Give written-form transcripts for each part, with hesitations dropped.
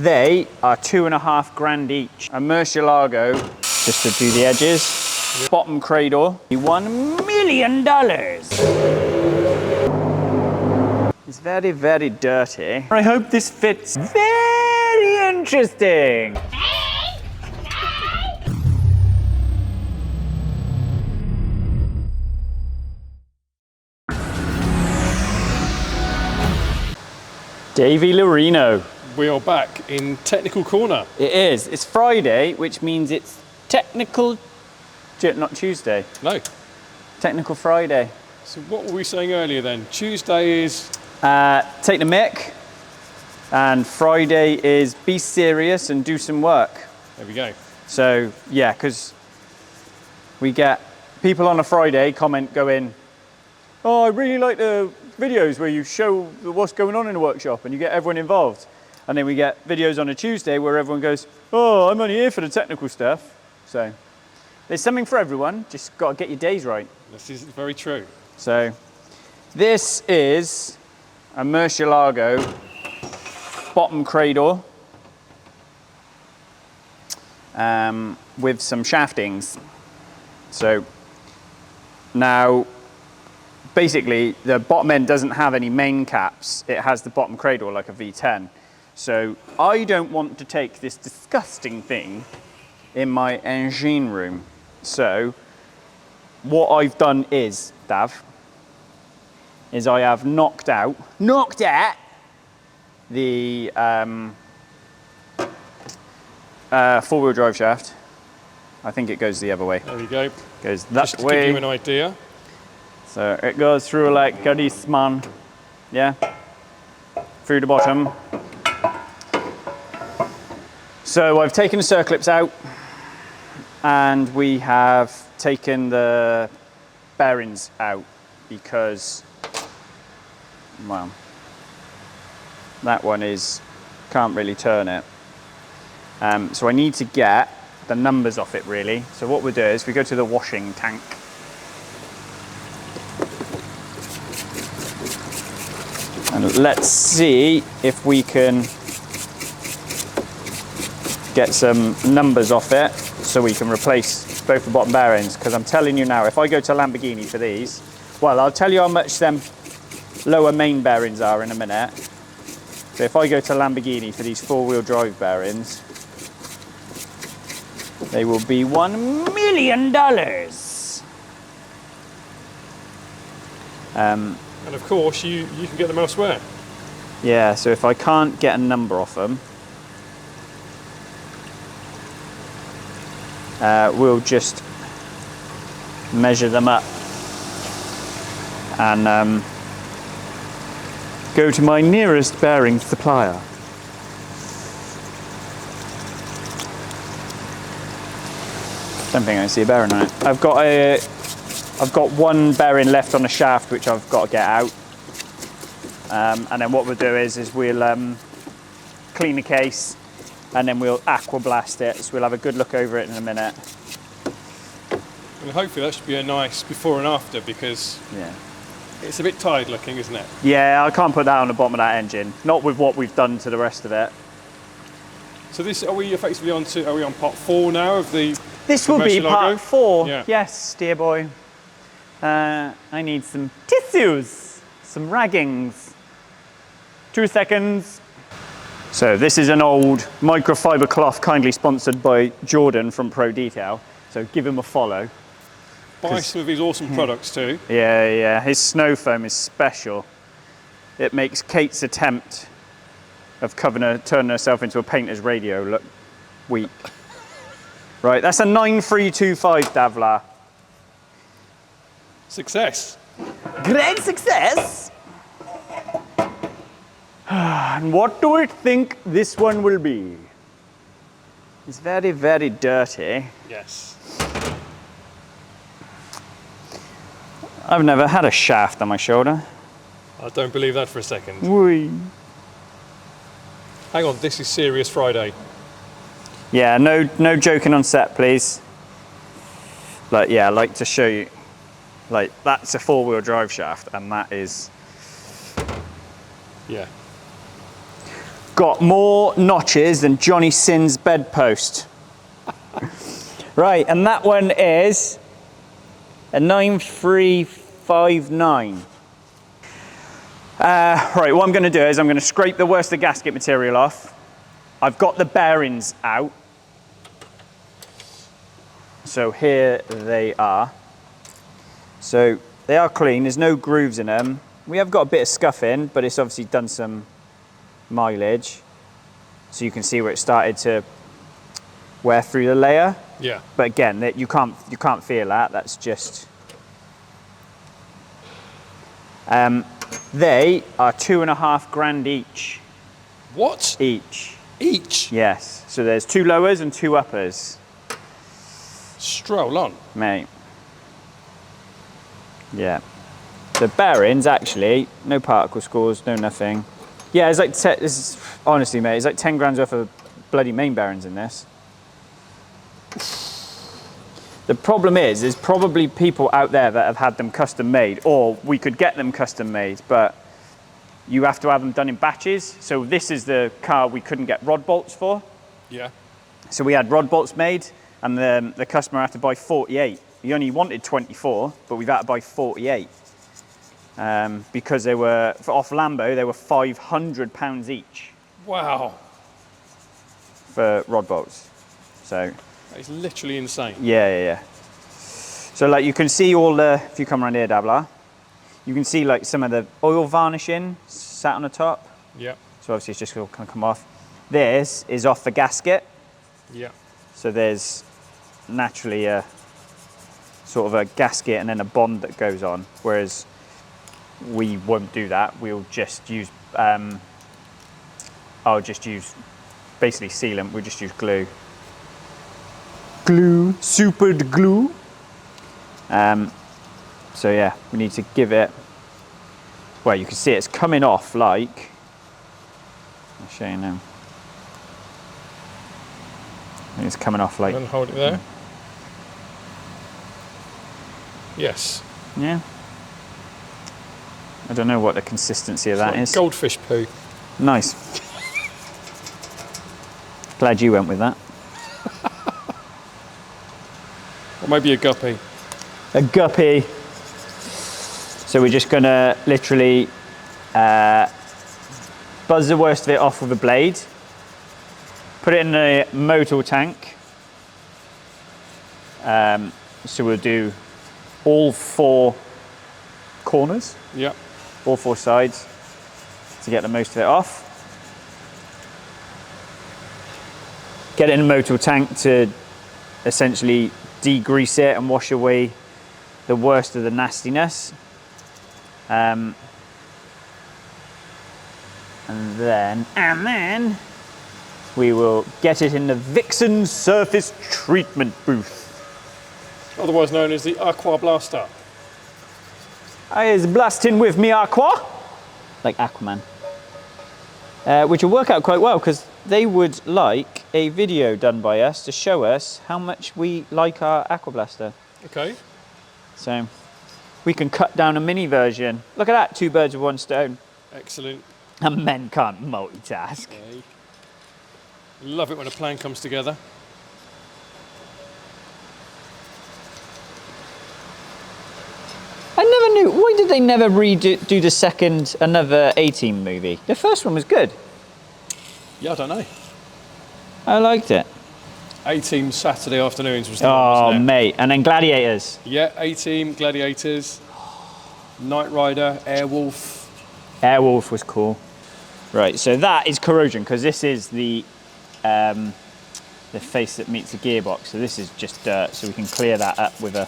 They are $2.5 grand each. A Murcielago, just to do the edges. Yep. Bottom cradle, $1 million. It's very, very dirty. I hope this fits. Very interesting. Davey Lorino. We are back in Technical Corner. It is. It's Friday, which means it's technical, not Tuesday. No. Technical Friday. So what were we saying earlier then? Tuesday is? Take the mick. And Friday is be serious and do some work. There we go. So yeah, because we get people on a Friday comment going, oh, I really like the videos where you show what's going on in the workshop and you get everyone involved. And then we get videos on a Tuesday where everyone goes, oh, I'm only here for the technical stuff. So there's something for everyone, just got to get your days right. This is very true. So this is a Murcielago bottom cradle with some shaftings. So now, basically, the bottom end doesn't have any main caps. It has the bottom cradle like a V10. So I don't want to take this disgusting thing in my engine room. So what I've done is, Dav, is I have knocked out the four-wheel drive shaft. I think it goes the other way. There we go. Goes that Just to way. give you an idea. So it goes through like this, man. Yeah. Through the bottom. So I've taken the circlips out and we have taken the bearings out because, well, that one can't really turn it. So I need to get the numbers off it really. So what we'll do is we go to the washing tank. And let's see if we can get some numbers off it so we can replace both the bottom bearings. Because I'm telling you now, if I go to Lamborghini for these, well, I'll tell you how much them lower main bearings are in a minute. So if I go to Lamborghini for these four-wheel drive bearings, they will be $1 million. And of course, you can get them elsewhere. Yeah, so if I can't get a number off them, we'll just measure them up and go to my nearest bearing supplier. Don't think I see a bearing on it. I've got one bearing left on the shaft which I've got to get out. And then what we'll do is we'll clean the case and then we'll aqua blast it. So we'll have a good look over it in a minute. And hopefully that should be a nice before and after because yeah, it's a bit tired looking, isn't it? Yeah, I can't put that on the bottom of that engine. Not with what we've done to the rest of it. So this, are we effectively are we on part 4 now of the This will be part 4. Yeah. Yes, dear boy. I need some tissues, some raggings. 2 seconds. So this is an old microfiber cloth kindly sponsored by Jordan from Pro Detail. So give him a follow. Buy some of these awesome products too. Yeah. His snow foam is special. It makes Kate's attempt of turning herself into a painter's radio look weak. Right, that's a 9325 Davla. Success. Great success. And what do we think this one will be? It's very, very dirty. Yes. I've never had a shaft on my shoulder. I don't believe that for a second. Whee. Hang on, this is Serious Friday. Yeah, no joking on set, please. Like, yeah, I like to show you. Like, that's a four-wheel drive shaft, and that is... Yeah. got more notches than Johnny Sin's bedpost. Right, and that one is a 9359. Right, what I'm going to do is I'm going to scrape the worst of the gasket material off. I've got the bearings out. So here they are. So they are clean, there's no grooves in them. We have got a bit of scuff in, but it's obviously done some mileage. So you can see where it started to wear through the layer. Yeah. But again, you can't feel that. That's just. They are $2.5 grand each. What? Each. Each? Yes. So there's 2 lowers and 2 uppers. Stroll on. Mate. Yeah. The bearings actually, no particle scores, no nothing. Yeah, it's like honestly, mate, it's like 10 grand's worth of bloody main bearings in this. The problem is, there's probably people out there that have had them custom made, or we could get them custom made, but you have to have them done in batches. So this is the car we couldn't get rod bolts for. Yeah. So we had rod bolts made, and the customer had to buy 48. He only wanted 24, but we've had to buy 48. Because they were, off Lambo, they were £500 each. Wow. For rod bolts. So. It's literally insane. Yeah. So like you can see all the, if you come around here, Dabbler, you can see like some of the oil varnishing sat on the top. Yeah. So obviously it's just going to come off. This is off the gasket. Yeah. So there's naturally a sort of a gasket and then a bond that goes on, whereas we won't do that. We'll just use, I'll just use basically sealant. We'll just use glue. Supered glue. So yeah, we need to give it, well, you can see it's coming off like, I'll show you now. It's coming off like. And hold it there. Yes. Yeah. I don't know what the consistency of that is. Goldfish poo. Nice. Glad you went with that. Or maybe a guppy. A guppy. So we're just gonna literally buzz the worst of it off with a blade, put it in the motor tank. So we'll do all 4 corners. Yeah. All 4 sides to get the most of it off. Get it in the motor tank to essentially degrease it and wash away the worst of the nastiness. And then we will get it in the Vixen surface treatment booth. Otherwise known as the Aqua Blaster. I is blasting with me Aqua, like Aquaman. Which will work out quite well because they would like a video done by us to show us how much we like our Aqua Blaster. Okay. So we can cut down a mini version. Look at that, 2 birds with 1 stone. Excellent. And men can't multitask. Okay. Love it when a plan comes together. I never knew, why did they never do the second, another A-Team movie? The first one was good. Yeah, I don't know. I liked it. A-Team Saturday afternoons was the one, wasn't it? Mate, and then Gladiators. Yeah, A-Team, Gladiators, Knight Rider, Airwolf. Airwolf was cool. Right, so that is corrosion, because this is the face that meets the gearbox. So this is just dirt, so we can clear that up with a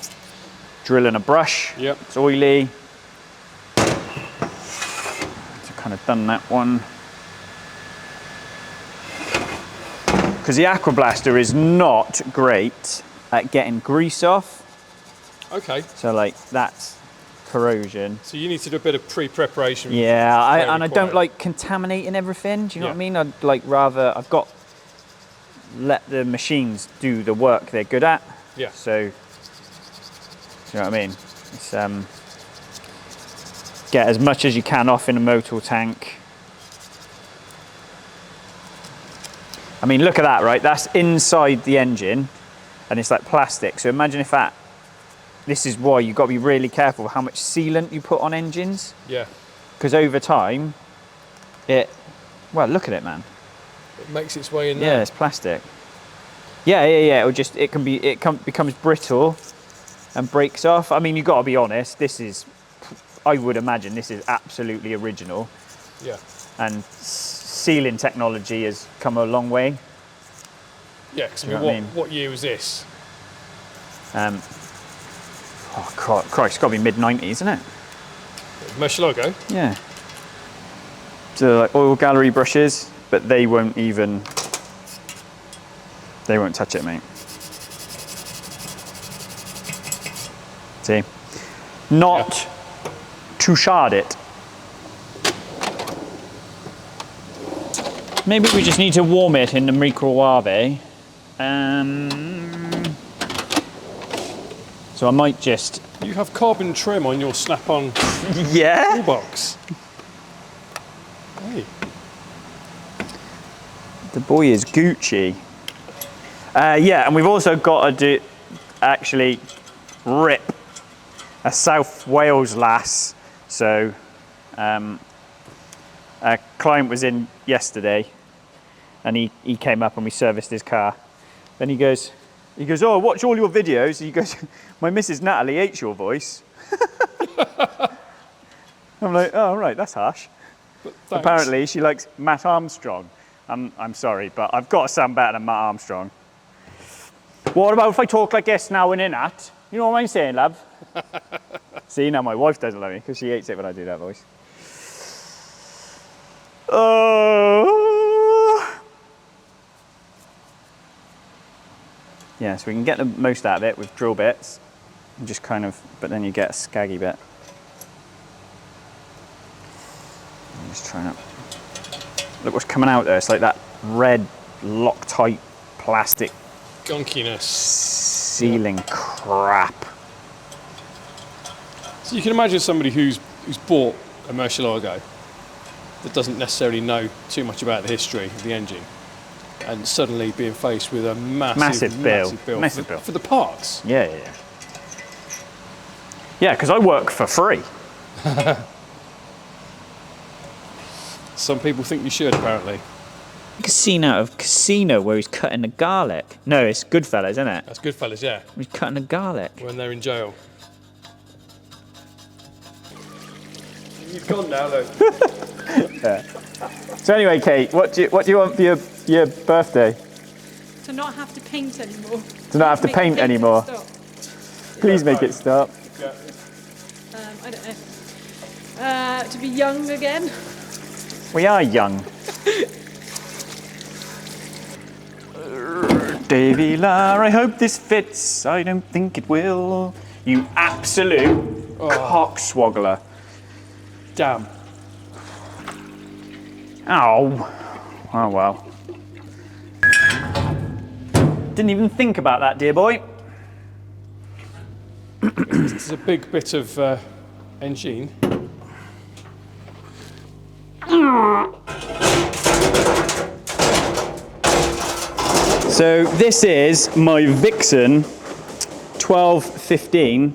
drill and a brush. Yep. It's oily. So kind of done that one. Because the Aqua Blaster is not great at getting grease off. Okay. So like that's corrosion. So you need to do a bit of pre-preparation. Yeah, I don't like contaminating everything. Do you know what I mean? I'd like rather, let the machines do the work they're good at. Yeah. So, you know what I mean? It's, get as much as you can off in a motor tank. I mean, look at that, right? That's inside the engine, and it's like plastic. So imagine if that, this is why you've got to be really careful how much sealant you put on engines. Yeah. Because over time, well, look at it, man. It makes its way in there. Yeah, it's plastic. Yeah. It becomes brittle and breaks off. I mean, you've got to be honest, I would imagine this is absolutely original. Yeah. And sealing technology has come a long way. Yeah, because what year was this? Oh, Christ, it's got to be mid-90s, isn't it? Murcielago? Yeah. So like oil gallery brushes, but they won't touch it, mate. See? Not to shard it. Maybe we just need to warm it in the microwave. So I might just... You have carbon trim on your snap-on toolbox. Hey. The boy is Gucci. Yeah, and we've also got to actually rip a South Wales lass. So a client was in yesterday, and he came up and we serviced his car. Then he goes, oh, I watch all your videos. He goes, my Mrs. Natalie hates your voice. I'm like, oh, right, that's harsh. Apparently, she likes Matt Armstrong. I'm sorry, but I've got to sound better than Matt Armstrong. What about if I talk like this now and in that? You know what I'm saying, love? See, now my wife doesn't like me because she hates it when I do that voice. Yeah, so we can get the most out of it with drill bits, and just kind of, but then you get a scaggy bit. I'm just trying to, look what's coming out there. It's like that red Loctite plastic gunkiness sealing crap. So you can imagine somebody who's bought a Murcielago that doesn't necessarily know too much about the history of the engine, and suddenly being faced with a massive bill for the parts. Yeah. Yeah, because I work for free. Some people think you should, apparently. Like a scene out of Casino where he's cutting the garlic. No, it's Goodfellas, isn't it? That's Goodfellas, yeah. He's cutting the garlic. When they're in jail. You've gone now, though. Yeah. So anyway, Kate, what do you want for your birthday? To not have to paint anymore. To not have to paint anymore. Please make it stop. Yeah. I don't know. To be young again. We are young. Davy Lar, I hope this fits. I don't think it will. You absolute cockswaggler. Damn. Oh. Oh well. Didn't even think about that, dear boy. This is a big bit of engine. So this is my Vixen 1215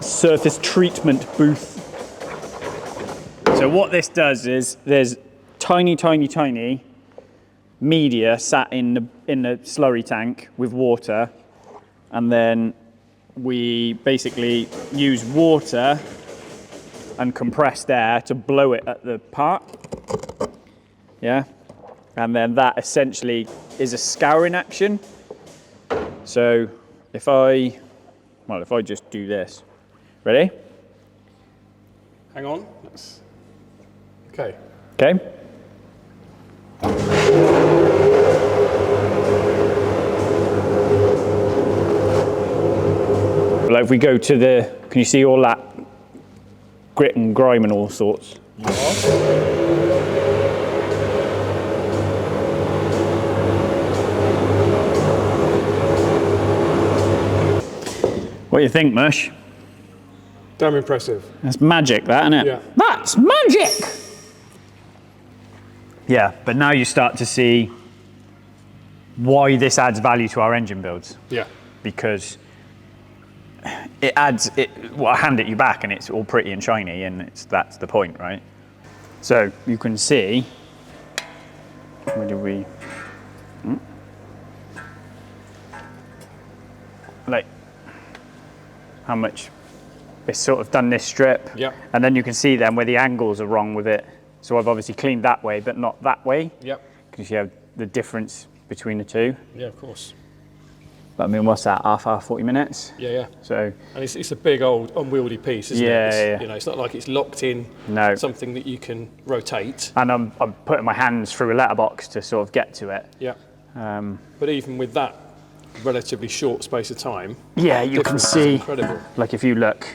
surface treatment booth. So what this does is there's tiny media sat in the slurry tank with water, and then we basically use water and compressed air to blow it at the part. Yeah, and then that essentially is a scouring action. So if I just do this, ready? Hang on. Okay. Okay. Like if we go to the, can you see all that grit and grime and all sorts? What do you think, Mush? Damn impressive. That's magic, that, isn't it? Yeah. That's magic! Yeah, but now you start to see why this adds value to our engine builds. Yeah. Because it adds, well, I hand it you back and it's all pretty and shiny, and that's the point, right? So you can see, where do we, like how much it's sort of done this strip. Yeah. And then you can see then where the angles are wrong with it. So I've obviously cleaned that way, but not that way. Yep. Because you have the difference between the two. Yeah, of course. But I mean, what's that, half hour, 40 minutes? Yeah, yeah. So. And it's a big old unwieldy piece, isn't it? Yeah. You know, it's not like it's locked in. No. Something that you can rotate. And I'm putting my hands through a letterbox to sort of get to it. Yeah. But even with that relatively short space of time. Yeah, you can see. Incredible. Like if you look,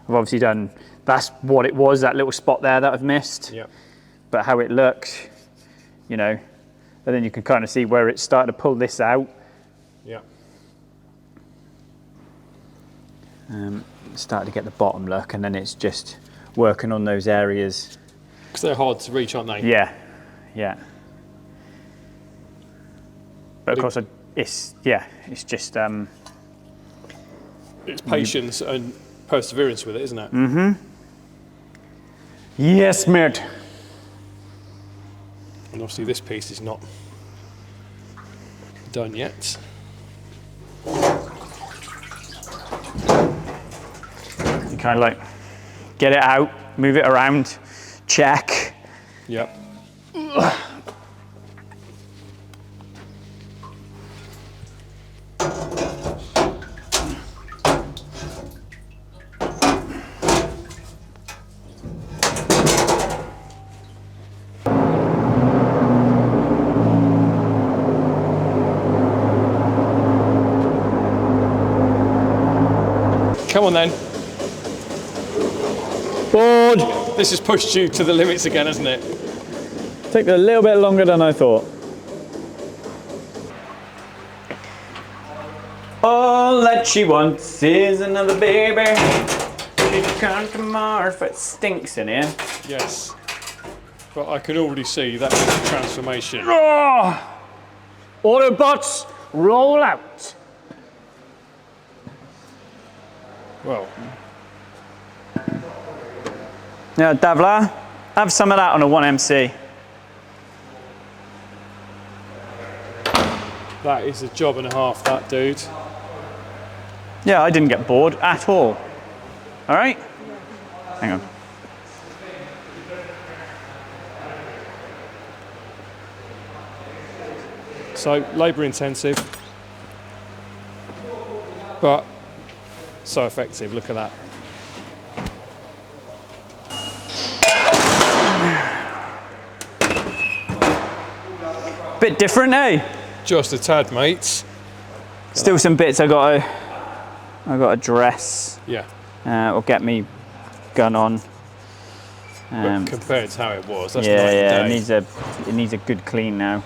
I've obviously done, that's what it was, that little spot there that I've missed. Yeah. But how it looks, you know, and then you can kind of see where it's started to pull this out. Yeah. Started to get the bottom look, and then it's just working on those areas. Because they're hard to reach, aren't they? Yeah, yeah. But of course, it's just. It's patience and perseverance with it, isn't it? Mm-hmm. Yes, mate. And obviously this piece is not done yet. You kind of like get it out, move it around, check. Yep. Come on then. Board. This has pushed you to the limits again, hasn't it? Took a little bit longer than I thought. All that she wants is another baby. She can come tomorrow if it stinks in here. Yes. But I can already see that is a transformation. Oh! Autobots, roll out. Well, Yeah, Davla, have some of that on a 1MC. that is a job and a half, that dude. Yeah, I didn't get bored at all. All right? Hang on. So labour intensive, but so effective. Look at that. Bit different, eh? Just a tad, mates. Still some bits I got to address. Yeah. Or get me gun on. But compared to how it was, that's yeah, night and yeah. day. It needs a good clean now.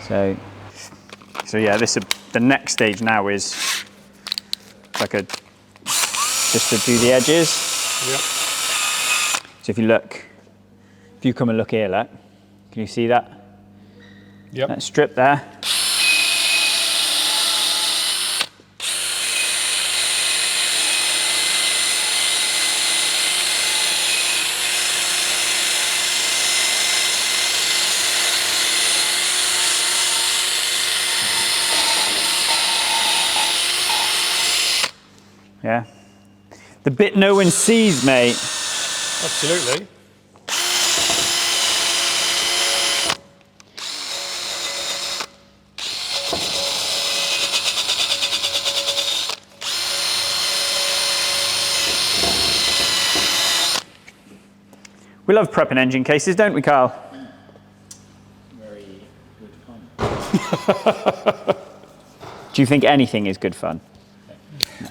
So yeah, the next stage now is like just to do the edges. Yep. So if you come and look here, look, can you see that? Yep. That strip there. Yeah. The bit no one sees, mate. Absolutely. We love prepping engine cases, don't we, Carl? Very good fun. Do you think anything is good fun? No.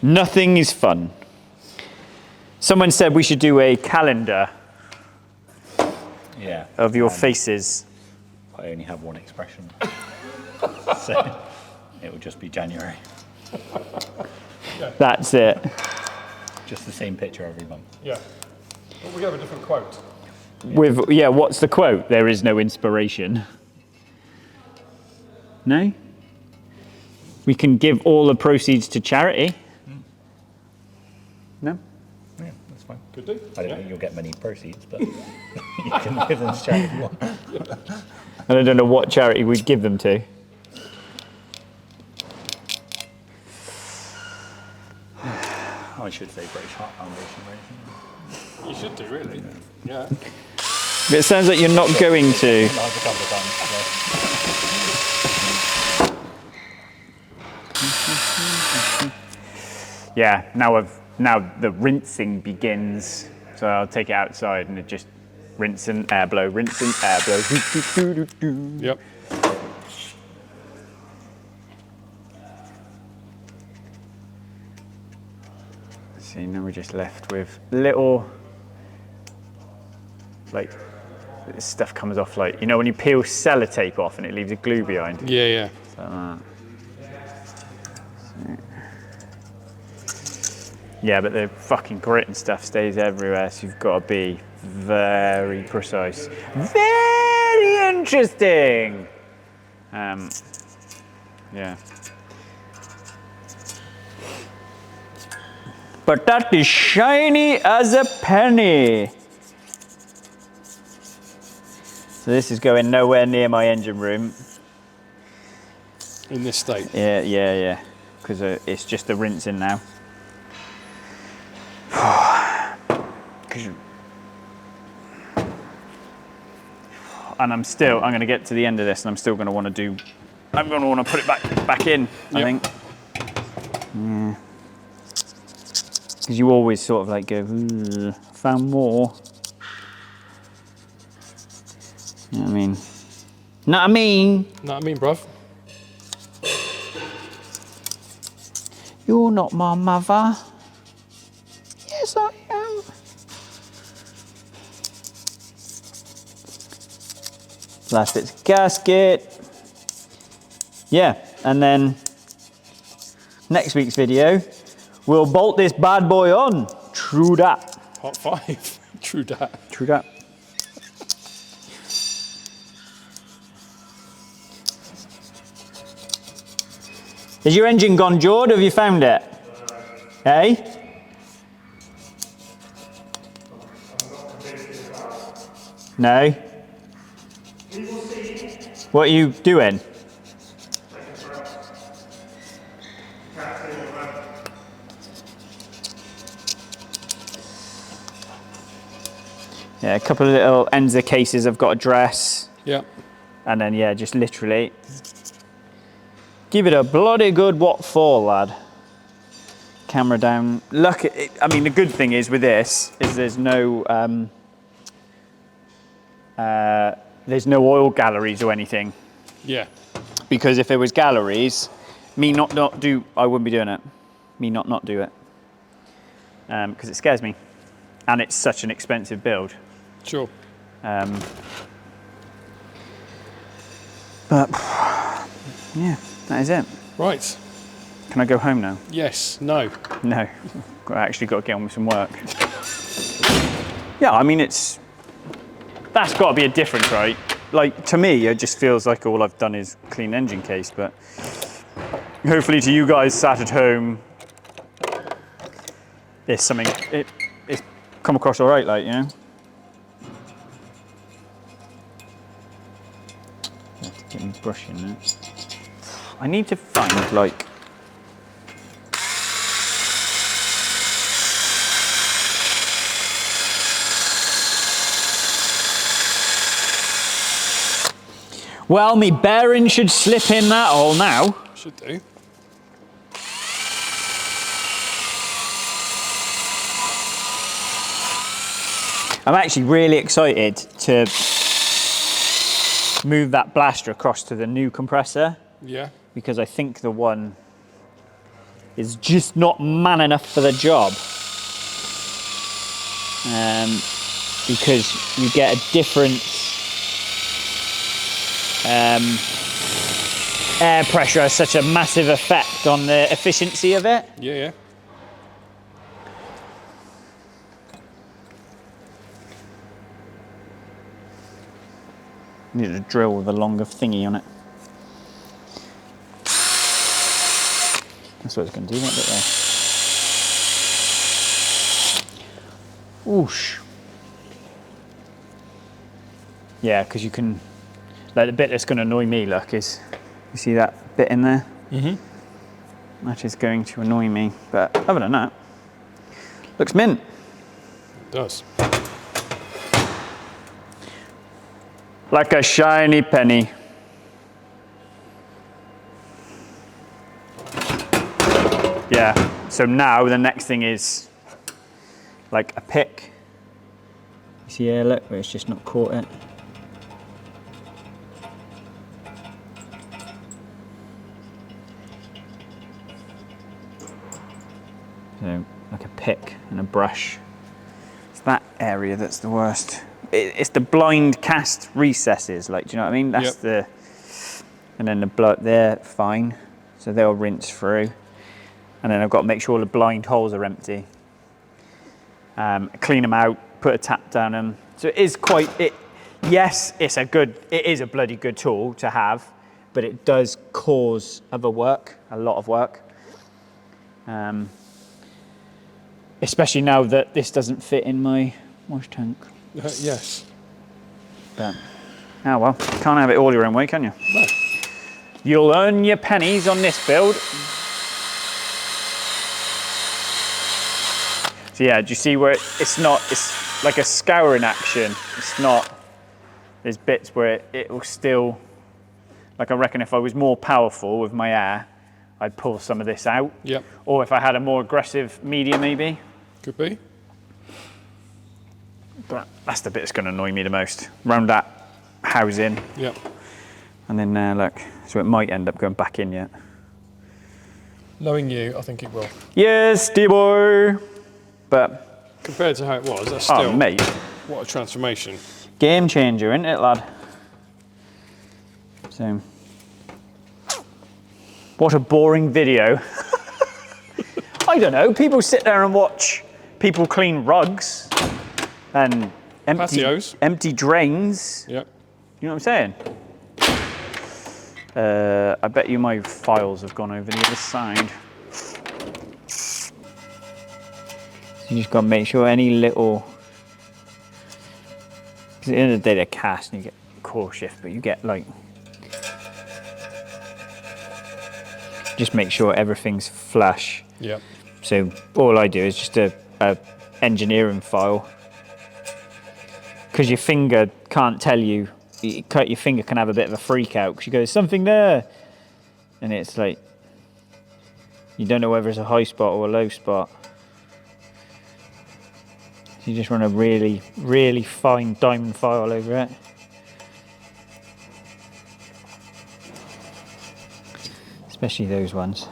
Nothing is fun. Someone said we should do a calendar Yeah. of your faces. I only have one expression. So it will just be January. That's it. Just the same picture every month. Yeah. But we have a different quote. with, yeah, what's the quote? There is no inspiration. No? We can give all the proceeds to charity. No? Yeah, that's fine. Could do. I don't think you'll get many proceeds, but you can give them to charity if you want. And I don't know what charity we'd give them to. I should say British Heart Foundation or anything. You should do, really. Yeah. But it sounds like you're not going to. Like a couple of times. Yeah, now the rinsing begins. So I'll take it outside and it just rinse and air blow, rinse and air blow. Yep. See, now we're just left with little, like, this stuff comes off like, you know when you peel sellotape off and it leaves a glue behind? Yeah, yeah. Like that. Yeah, but the fucking grit and stuff stays everywhere, so you've got to be very precise. Very interesting! Yeah. But that is shiny as a penny. So this is going nowhere near my engine room. In this state. Yeah. Because it's just the rinsing now. And I'm going to get to the end of this and I'm still going to want to put it back in, I think. Yeah. Because you always sort of like go, found more. You know what I mean? Know what I mean? Know what I mean, bruv? You're not my mother. Yes, I am. Last bit's gasket. Yeah, and then next week's video, we'll bolt this bad boy on. True that. Hot 5. True that. True that. Is your engine gone, Jord? Have you found it? Hey? No? What are you doing? Yeah, a couple of little ends of cases I've got to dress. Yeah. And then, yeah, just literally give it a bloody good what for, lad. Camera down. Look at it. I mean, the good thing is with this is there's no oil galleries or anything. Yeah. Because if there was galleries, I wouldn't be doing it. Me not do it. Because it scares me. And it's such an expensive build. Sure. But, yeah, that is it. Right. Can I go home now? Yes. No. No. I actually got to get on with some work. Yeah, I mean, that's got to be a difference, right? Like, to me, it just feels like all I've done is clean engine case, but hopefully to you guys sat at home, it's something, it's come across all right, like, you know? I have to get me brushing now. I need to find, like, well, me bearing should slip in that hole now. Should do. I'm actually really excited to move that blaster across to the new compressor. Yeah. Because I think the one is just not man enough for the job. Because you get a different air pressure has such a massive effect on the efficiency of it. Yeah, yeah. Need a drill with a longer thingy on it. That's what it's going to do, that bit there. Whoosh. Yeah, because you can, like the bit that's going to annoy me, look, is, you see that bit in there? Mm-hmm. That is going to annoy me, but other than that, looks mint. It does. Like a shiny penny. Yeah, so now the next thing is like a pick. You see here, look, where it's just not caught it. So, like a pick and a brush. It's that area that's the worst. It's the blind cast recesses, like, do you know what I mean? That's the, and then the blood, they're fine. So they'll rinse through. And then I've got to make sure all the blind holes are empty. Clean them out, put a tap down them. So it is quite, yes, it is a bloody good tool to have, but it does cause other work, a lot of work. Especially now that this doesn't fit in my wash tank. Yes. But, oh well, can't have it all your own way, can you? No. You'll earn your pennies on this build. So yeah, do you see where it's like a scouring action. It's not, there's bits where it will still, like I reckon if I was more powerful with my air, I'd pull some of this out. Yep. Or if I had a more aggressive medium maybe. Could be. But that's the bit that's going to annoy me the most. Round that housing. Yep. And then look, so it might end up going back in yet. Knowing you, I think it will. Yes, dear boy. But compared to how it was, that's still, oh, mate, what a transformation. Game changer, isn't it, lad? So, what a boring video. I don't know, people sit there and watch people clean rugs and patios, empty drains. Yep. You know what I'm saying? I bet you my files have gone over the other side. So you just got to make sure any little, because at the end of the day they're cast and you get core shift, but you get like, just make sure everything's flush. Yep. So all I do is just a engineering file, because your finger can't tell you, your finger can have a bit of a freak out because you go, there's something there, and it's like you don't know whether it's a high spot or a low spot. So you just run a really, really fine diamond file over it. Especially those ones,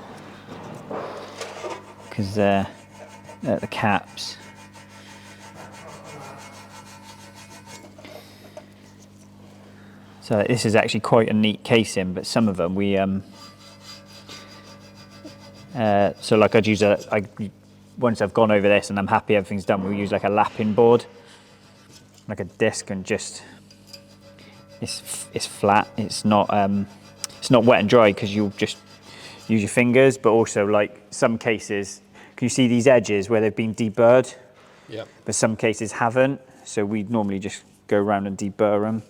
because they're at the caps. So this is actually quite a neat casing, but some of them we so like I'd use once I've gone over this and I'm happy everything's done, we'll use like a lapping board, like a disc, and just it's flat. It's not wet and dry because you'll just use your fingers, but also like some cases, can you see these edges where they've been deburred? Yeah. But some cases haven't, so we normally just go around and deburr them.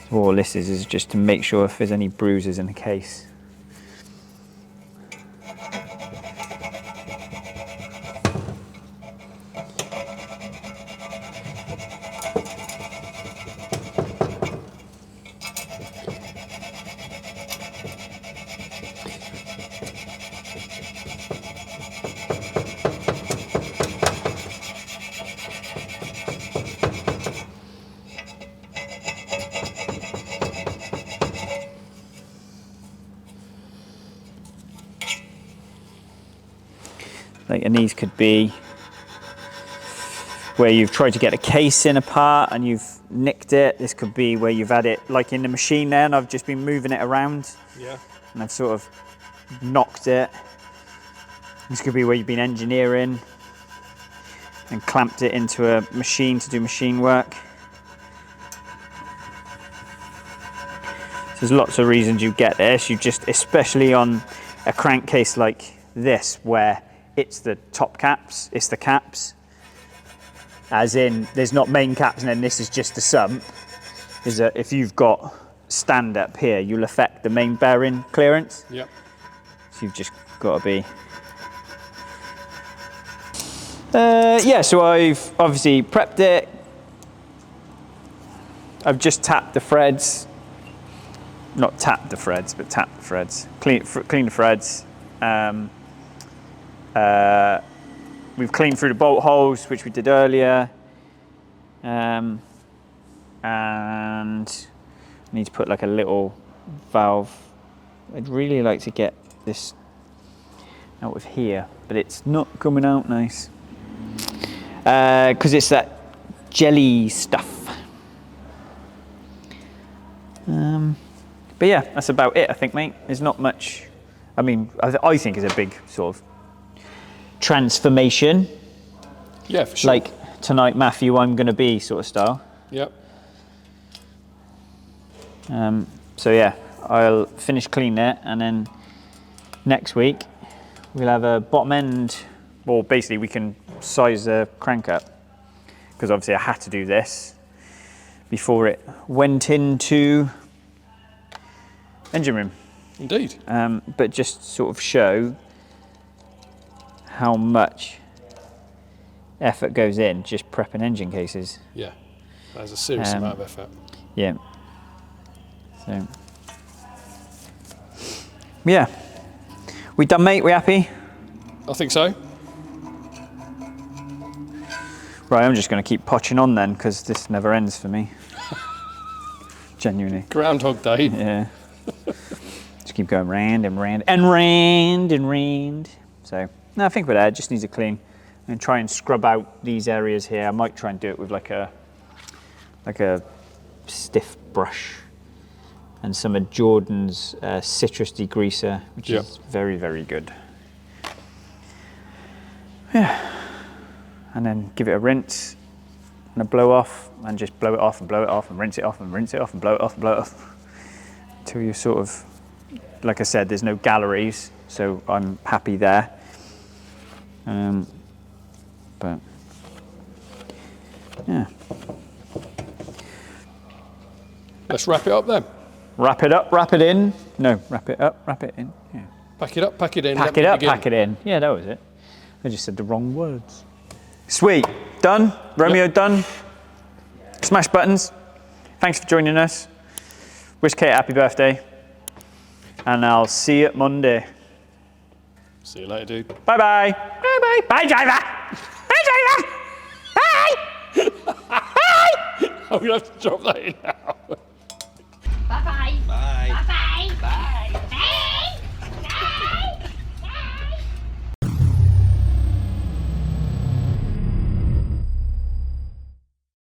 So all this is just to make sure if there's any bruises in the case. Like, and these could be where you've tried to get a casing apart and you've nicked it. This could be where you've had it like in the machine there and I've just been moving it around. yeah, And I've sort of knocked it. This could be where you've been engineering. and clamped it into a machine to do machine work. There's lots of reasons you get this. You just, especially on a crankcase like this, where it's the top caps, it's the caps, as in there's not main caps and then this is just the sump, is that if you've got stand up here, you'll affect the main bearing clearance. Yep. So you've just got to be. Yeah, so I've obviously prepped it. I've just tapped the threads. Not tapped the threads, but tapped the threads. Clean the threads. We've cleaned through the bolt holes, which we did earlier. And I need to put like a little valve. I'd really like to get this out of here, but it's not coming out nice. Because it's that jelly stuff. But yeah, that's about it, I think, mate. There's not much. I mean, I think it's a big sort of transformation. Yeah, for sure. Like tonight, Matthew, I'm going to be sort of style. Yep. So yeah, I'll finish cleaning it, and then next week we'll have a bottom end. Well, basically we can size the crank up, because obviously I had to do this before it went into engine room. Indeed. But just sort of show how much effort goes in just prepping engine cases. Yeah, that's a serious amount of effort. Yeah. So, yeah. We done, mate? We happy? I think so. Right, I'm just going to keep potching on then, because this never ends for me. Genuinely. Groundhog Day. Yeah. Just keep going round and round and round and round. So, no, I think we're there. Just needs a clean. And try and scrub out these areas here. I might try and do it with like a stiff brush and some of Jordan's citrus degreaser, which is very, very good. Yeah. And then give it a rinse and a blow off, and just blow it off and blow it off and rinse it off and rinse it off and blow it off and blow it off until you're sort of, like I said, there's no galleries, so I'm happy there. But yeah. Let's wrap it up then. Wrap it up, wrap it in. No, wrap it up, wrap it in. Yeah. Pack it up, pack it in. Pack it up, pack it in. Yeah, that was it. I just said the wrong words. Sweet. Done. Romeo, done. Smash buttons. Thanks for joining us. Wish Kate a happy birthday. And I'll see you Monday. See you later, dude. Bye-bye. Bye-bye. Bye, driver. Bye, driver. Bye. Bye. I'm going to have to drop that in now.